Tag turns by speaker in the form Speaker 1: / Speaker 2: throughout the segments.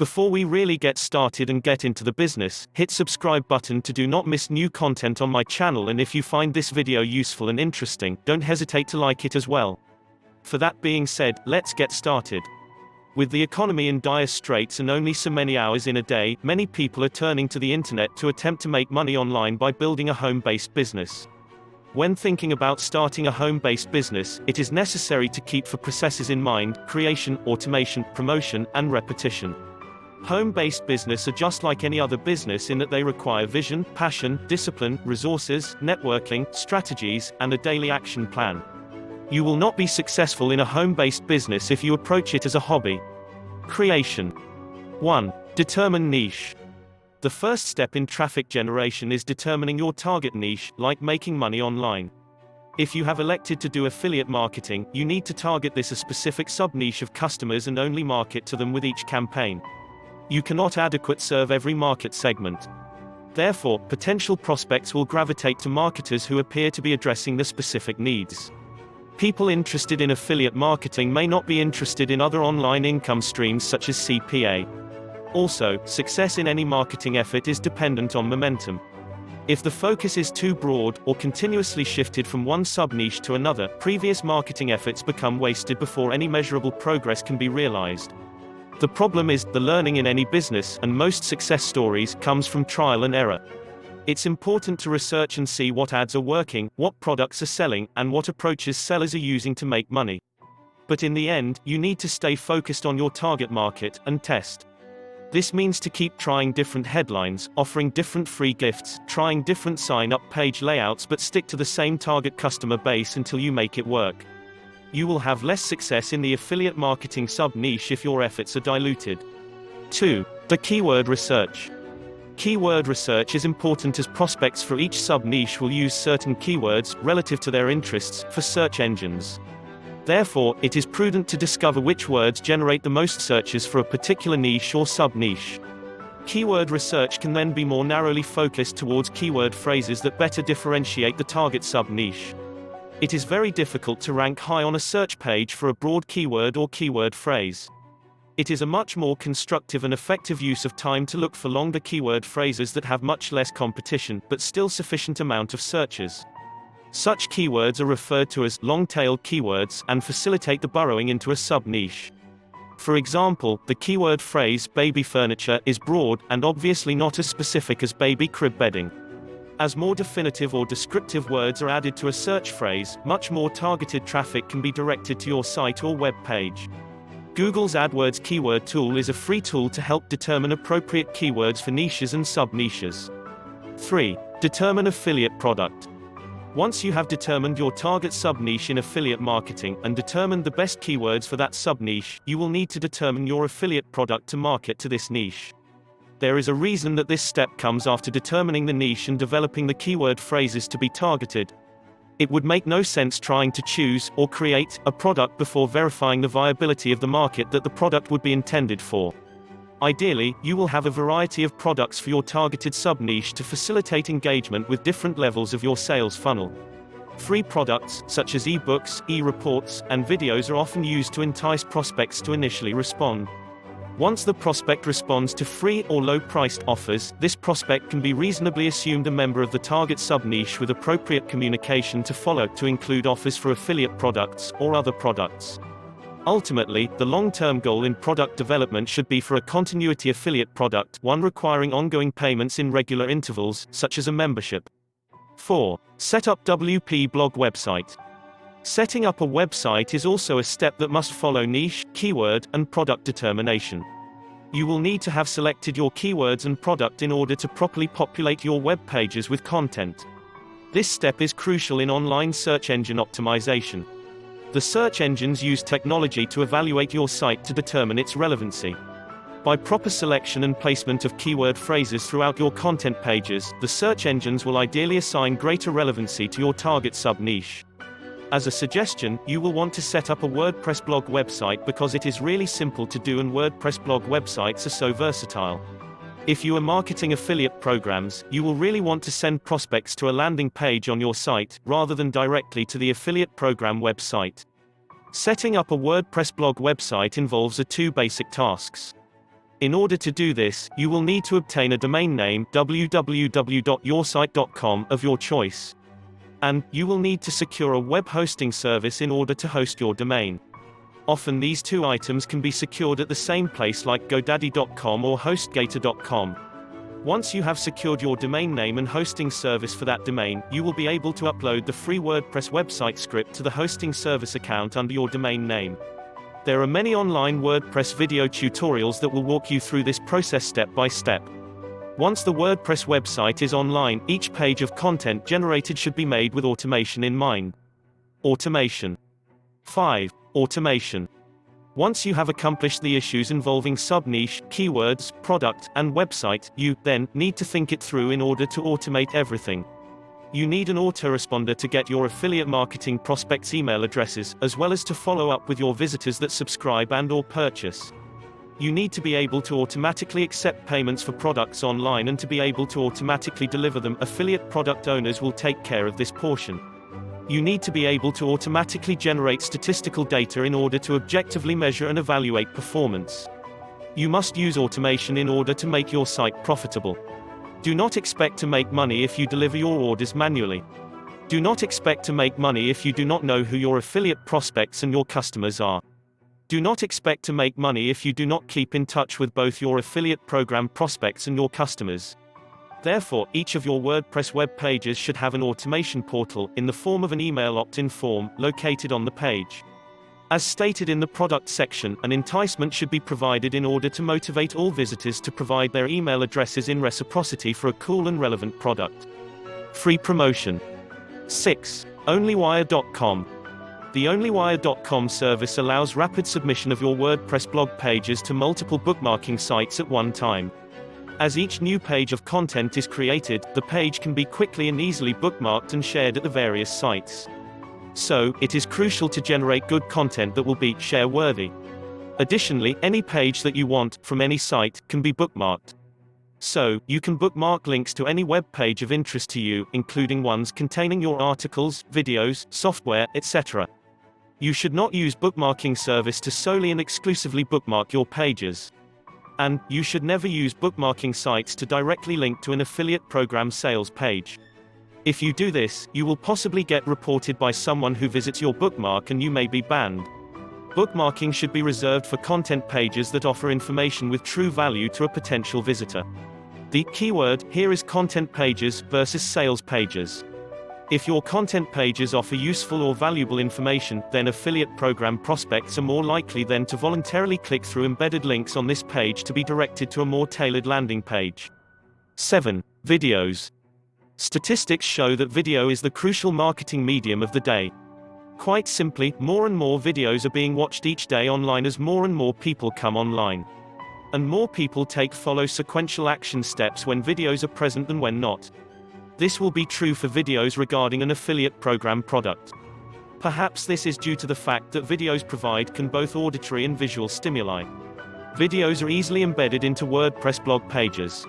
Speaker 1: Before we really get started and get into the business, hit subscribe button to do not miss new content on my channel, and if you find this video useful and interesting, don't hesitate to like it as well. For that being said, let's get started. With the economy in dire straits and only so many hours in a day, many people are turning to the internet to attempt to make money online by building a home-based business. When thinking about starting a home-based business, it is necessary to keep four processes in mind: creation, automation, promotion, and repetition. Home-based business are just like any other business in that they require vision, passion, discipline, resources, networking, strategies, and a daily action plan. You will not be successful in a home-based business if you approach it as a hobby. Creation. 1. Determine niche. The first step in traffic generation is determining your target niche, like making money online. If you have elected to do affiliate marketing, you need to target this a specific sub-niche of customers and only market to them with each campaign. You cannot adequately serve every market segment. Therefore, potential prospects will gravitate to marketers who appear to be addressing the specific needs. People interested in affiliate marketing may not be interested in other online income streams such as CPA. Also, success in any marketing effort is dependent on momentum. If the focus is too broad, or continuously shifted from one sub-niche to another, previous marketing efforts become wasted before any measurable progress can be realized. The problem is, the learning in any business, and most success stories, comes from trial and error. It's important to research and see what ads are working, what products are selling, and what approaches sellers are using to make money. But in the end, you need to stay focused on your target market, and test. This means to keep trying different headlines, offering different free gifts, trying different sign-up page layouts, but stick to the same target customer base until you make it work. You will have less success in the affiliate marketing sub-niche if your efforts are diluted. 2. The keyword research. Keyword research is important as prospects for each sub-niche will use certain keywords, relative to their interests, for search engines. Therefore, it is prudent to discover which words generate the most searches for a particular niche or sub-niche. Keyword research can then be more narrowly focused towards keyword phrases that better differentiate the target sub-niche. It is very difficult to rank high on a search page for a broad keyword or keyword phrase. It is a much more constructive and effective use of time to look for longer keyword phrases that have much less competition, but still sufficient amount of searches. Such keywords are referred to as long-tailed keywords, and facilitate the burrowing into a sub-niche. For example, the keyword phrase baby furniture is broad, and obviously not as specific as baby crib bedding. As more definitive or descriptive words are added to a search phrase, much more targeted traffic can be directed to your site or web page. Google's AdWords Keyword tool is a free tool to help determine appropriate keywords for niches and sub-niches. 3. Determine affiliate product. Once you have determined your target sub-niche in affiliate marketing, and determined the best keywords for that sub-niche, you will need to determine your affiliate product to market to this niche. There is a reason that this step comes after determining the niche and developing the keyword phrases to be targeted. It would make no sense trying to choose, or create, a product before verifying the viability of the market that the product would be intended for. Ideally, you will have a variety of products for your targeted sub-niche to facilitate engagement with different levels of your sales funnel. Free products, such as e-books, e-reports, and videos are often used to entice prospects to initially respond. Once the prospect responds to free or low-priced offers, this prospect can be reasonably assumed a member of the target sub-niche with appropriate communication to follow, to include offers for affiliate products, or other products. Ultimately, the long-term goal in product development should be for a continuity affiliate product, one requiring ongoing payments in regular intervals, such as a membership. 4. Set up WP blog website. Setting up a website is also a step that must follow niche, keyword, and product determination. You will need to have selected your keywords and product in order to properly populate your web pages with content. This step is crucial in online search engine optimization. The search engines use technology to evaluate your site to determine its relevancy. By proper selection and placement of keyword phrases throughout your content pages, the search engines will ideally assign greater relevancy to your target sub-niche. As a suggestion, you will want to set up a WordPress blog website because it is really simple to do, and WordPress blog websites are so versatile. If you are marketing affiliate programs, you will really want to send prospects to a landing page on your site, rather than directly to the affiliate program website. Setting up a WordPress blog website involves two basic tasks. In order to do this, you will need to obtain a domain name www.yoursite.com of your choice. And you will need to secure a web hosting service in order to host your domain. Often these two items can be secured at the same place like GoDaddy.com or HostGator.com. Once you have secured your domain name and hosting service for that domain, you will be able to upload the free WordPress website script to the hosting service account under your domain name. There are many online WordPress video tutorials that will walk you through this process step by step. Once the WordPress website is online, each page of content generated should be made with automation in mind. Automation. 5. Automation. Once you have accomplished the issues involving sub-niche, keywords, product, and website, you then need to think it through in order to automate everything. You need an autoresponder to get your affiliate marketing prospects' email addresses, as well as to follow up with your visitors that subscribe and/or purchase. You need to be able to automatically accept payments for products online and to be able to automatically deliver them. Affiliate product owners will take care of this portion. You need to be able to automatically generate statistical data in order to objectively measure and evaluate performance. You must use automation in order to make your site profitable. Do not expect to make money if you deliver your orders manually. Do not expect to make money if you do not know who your affiliate prospects and your customers are. Do not expect to make money if you do not keep in touch with both your affiliate program prospects and your customers. Therefore, each of your WordPress web pages should have an automation portal, in the form of an email opt-in form, located on the page. As stated in the product section, an enticement should be provided in order to motivate all visitors to provide their email addresses in reciprocity for a cool and relevant product. Free promotion. 6. Onlywire.com. The Onlywire.com service allows rapid submission of your WordPress blog pages to multiple bookmarking sites at one time. As each new page of content is created, the page can be quickly and easily bookmarked and shared at the various sites. So, it is crucial to generate good content that will be share-worthy. Additionally, any page that you want, from any site, can be bookmarked. So, you can bookmark links to any web page of interest to you, including ones containing your articles, videos, software, etc. You should not use bookmarking service to solely and exclusively bookmark your pages. And, you should never use bookmarking sites to directly link to an affiliate program sales page. If you do this, you will possibly get reported by someone who visits your bookmark and you may be banned. Bookmarking should be reserved for content pages that offer information with true value to a potential visitor. The keyword here is content pages versus sales pages. If your content pages offer useful or valuable information, then affiliate program prospects are more likely then to voluntarily click through embedded links on this page to be directed to a more tailored landing page. 7. Videos. Statistics show that video is the crucial marketing medium of the day. Quite simply, more and more videos are being watched each day online as more and more people come online. And more people follow sequential action steps when videos are present than when not. This will be true for videos regarding an affiliate program product. Perhaps this is due to the fact that videos provide both auditory and visual stimuli. Videos are easily embedded into WordPress blog pages.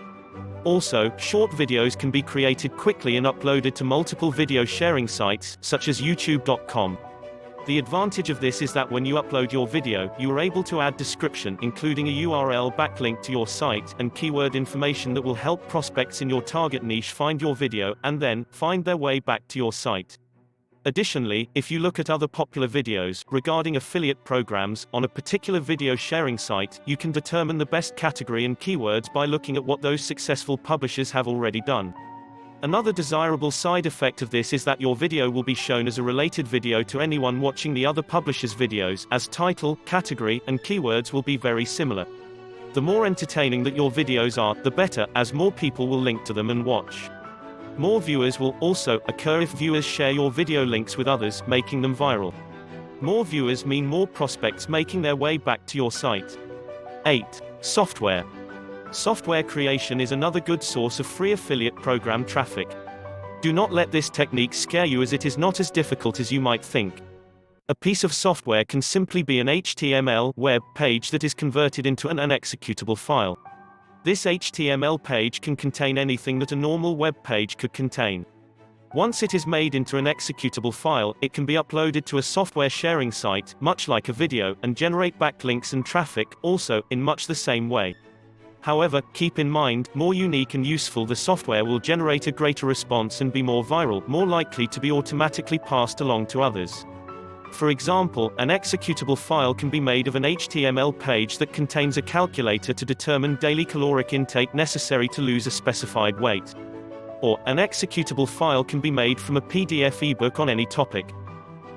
Speaker 1: Also, short videos can be created quickly and uploaded to multiple video sharing sites, such as YouTube.com. The advantage of this is that when you upload your video, you are able to add description, including a URL backlink to your site, and keyword information that will help prospects in your target niche find your video, and then, find their way back to your site. Additionally, if you look at other popular videos regarding affiliate programs on a particular video sharing site, you can determine the best category and keywords by looking at what those successful publishers have already done. Another desirable side effect of this is that your video will be shown as a related video to anyone watching the other publishers' videos, as title, category, and keywords will be very similar. The more entertaining that your videos are, the better, as more people will link to them and watch. More viewers will also occur if viewers share your video links with others, making them viral. More viewers mean more prospects making their way back to your site. 8. Software. Software creation is another good source of free affiliate program traffic. Do not let this technique scare you, as it is not as difficult as you might think. A piece of software can simply be an HTML web page that is converted into an executable file. This HTML page can contain anything that a normal web page could contain. Once it is made into an executable file, it can be uploaded to a software sharing site, much like a video, and generate backlinks and traffic, also, in much the same way. However, keep in mind, more unique and useful the software will generate a greater response and be more viral, more likely to be automatically passed along to others. For example, an executable file can be made of an HTML page that contains a calculator to determine daily caloric intake necessary to lose a specified weight. Or, an executable file can be made from a PDF ebook on any topic.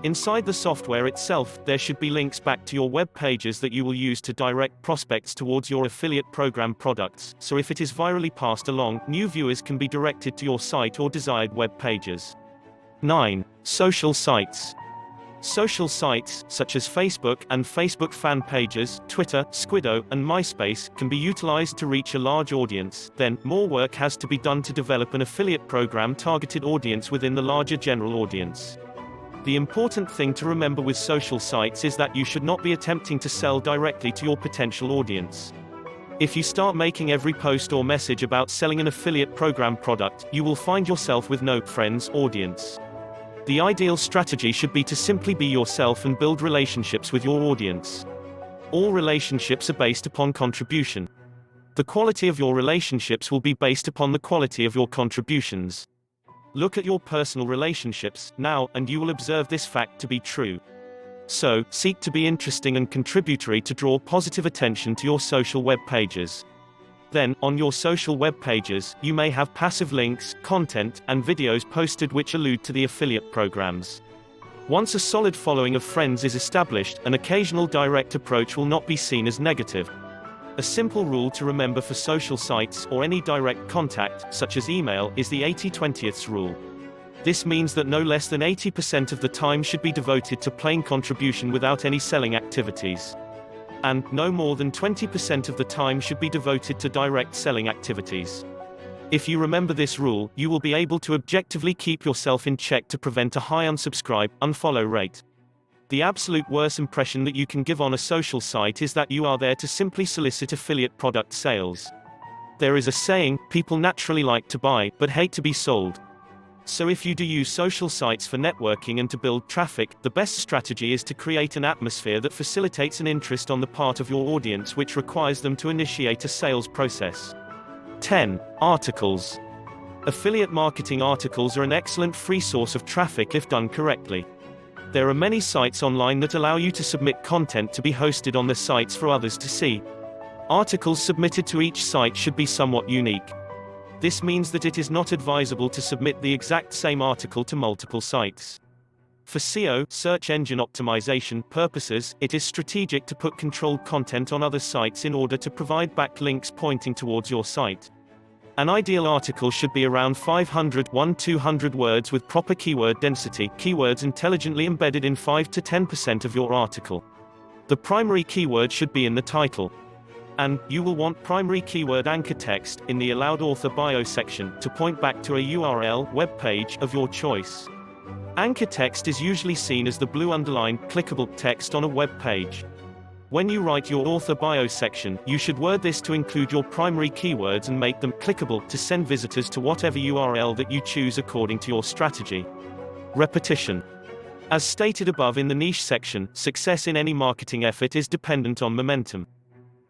Speaker 1: Inside the software itself, there should be links back to your web pages that you will use to direct prospects towards your affiliate program products, so if it is virally passed along, new viewers can be directed to your site or desired web pages. 9. Social sites. Social sites, such as Facebook and Facebook fan pages, Twitter, Squiddo, and MySpace, can be utilized to reach a large audience. Then, more work has to be done to develop an affiliate program targeted audience within the larger general audience. The important thing to remember with social sites is that you should not be attempting to sell directly to your potential audience. If you start making every post or message about selling an affiliate program product, you will find yourself with no friends audience. The ideal strategy should be to simply be yourself and build relationships with your audience. All relationships are based upon contribution. The quality of your relationships will be based upon the quality of your contributions. Look at your personal relationships now, and you will observe this fact to be true. So, seek to be interesting and contributory to draw positive attention to your social web pages. Then, on your social web pages, you may have passive links, content, and videos posted which allude to the affiliate programs. Once a solid following of friends is established, an occasional direct approach will not be seen as negative. A simple rule to remember for social sites, or any direct contact, such as email, is the 80-20 rule. This means that no less than 80% of the time should be devoted to plain contribution without any selling activities. And, no more than 20% of the time should be devoted to direct selling activities. If you remember this rule, you will be able to objectively keep yourself in check to prevent a high unsubscribe, unfollow rate. The absolute worst impression that you can give on a social site is that you are there to simply solicit affiliate product sales. There is a saying, people naturally like to buy, but hate to be sold. So if you do use social sites for networking and to build traffic, the best strategy is to create an atmosphere that facilitates an interest on the part of your audience which requires them to initiate a sales process. 10. Articles. Affiliate marketing articles are an excellent free source of traffic if done correctly. There are many sites online that allow you to submit content to be hosted on their sites for others to see. Articles submitted to each site should be somewhat unique. This means that it is not advisable to submit the exact same article to multiple sites. For SEO, search engine optimization purposes, it is strategic to put controlled content on other sites in order to provide backlinks pointing towards your site. An ideal article should be around 500–200 words with proper keyword density, keywords intelligently embedded in 5 to 10% of your article. The primary keyword should be in the title. And, you will want primary keyword anchor text, in the allowed author bio section, to point back to a URL, web page, of your choice. Anchor text is usually seen as the blue underlined, clickable text on a web page. When you write your author bio section, you should word this to include your primary keywords and make them clickable to send visitors to whatever URL that you choose according to your strategy. Repetition. As stated above in the niche section, success in any marketing effort is dependent on momentum.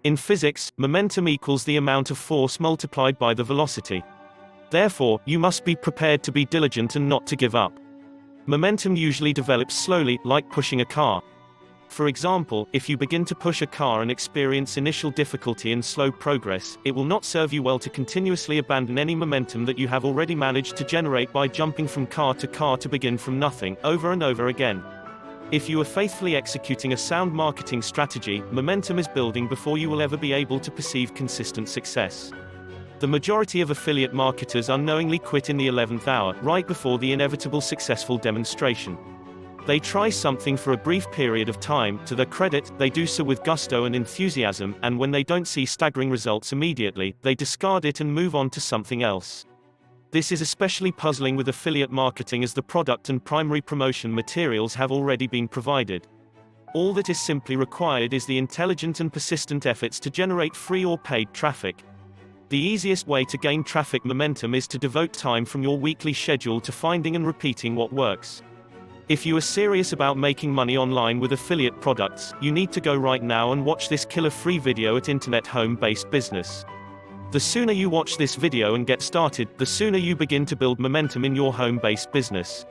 Speaker 1: In physics, momentum equals the amount of force multiplied by the velocity. Therefore, you must be prepared to be diligent and not to give up. Momentum usually develops slowly, like pushing a car. For example, if you begin to push a car and experience initial difficulty and slow progress, it will not serve you well to continuously abandon any momentum that you have already managed to generate by jumping from car to begin from nothing, over and over again. If you are faithfully executing a sound marketing strategy, momentum is building before you will ever be able to perceive consistent success. The majority of affiliate marketers unknowingly quit in the 11th hour, right before the inevitable successful demonstration. They try something for a brief period of time, to their credit, they do so with gusto and enthusiasm, and when they don't see staggering results immediately, they discard it and move on to something else. This is especially puzzling with affiliate marketing as the product and primary promotion materials have already been provided. All that is simply required is the intelligent and persistent efforts to generate free or paid traffic. The easiest way to gain traffic momentum is to devote time from your weekly schedule to finding and repeating what works. If you are serious about making money online with affiliate products, you need to go right now and watch this killer free video at Internet Home Based Business. The sooner you watch this video and get started, the sooner you begin to build momentum in your home-based business.